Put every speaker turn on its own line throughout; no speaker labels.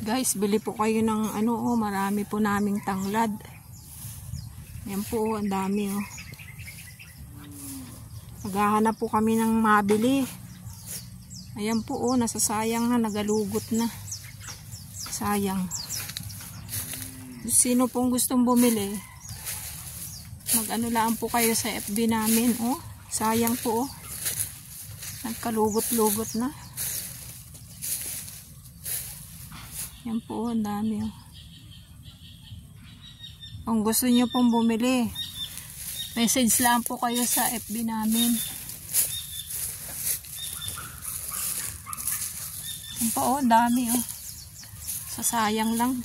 Guys, bili po kayo ng ano, oh, marami po naming tanglad. Yan po, oh, ang dami, oh. Naghahanap po kami ng mabili. Ayan po, oh, nasasayang na, nagalugot na. Sayang. Sino pong gustong bumili, mag-ano lang po kayo sa FB namin, oh. Sayang po, oh. Nagkalugot-lugot na. Yan po, ang dami, oh. Kung gusto nyo pong bumili, message lang po kayo sa FB namin. Yan po, oh, ang dami, oh. Sasayang lang.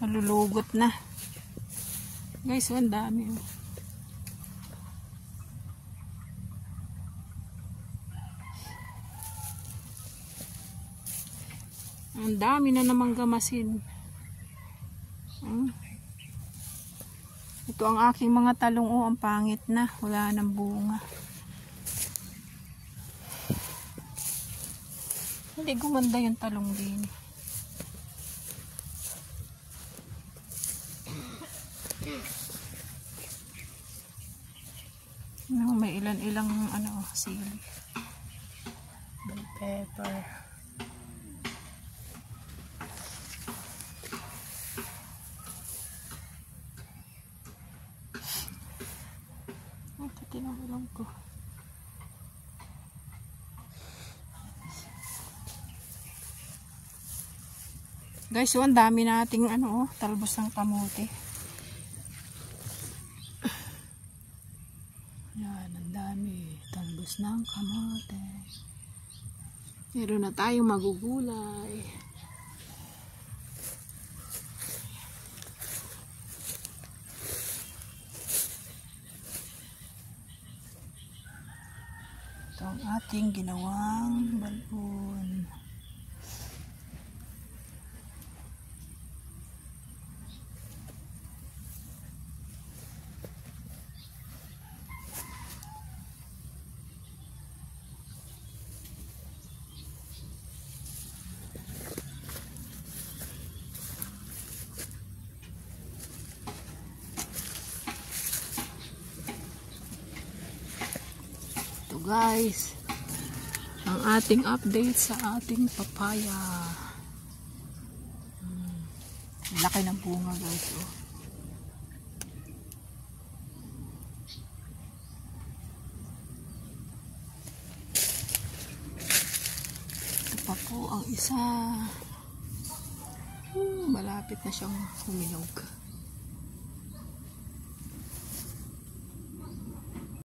Malulugot na. Guys, oh, ang dami, oh. Ang dami na namang gamasin. Ito ang aking mga talong, oh, ang pangit na. Wala nang bunga. Hindi gumanda yung talong din. No, may ilan-ilang ano, sili. Bell pepper. Tinawag ko. Guys, so ang dami nating ano, oh, talbos ng kamote. Yan, ang dami. Talbos ng kamote. Meron na tayong magugulay. Ito ang ating ginawang balon. Guys, ang ating update sa ating papaya. Laki ng bunga, guys, oh. Ito pa po ang isa. Malapit na siyang huminog.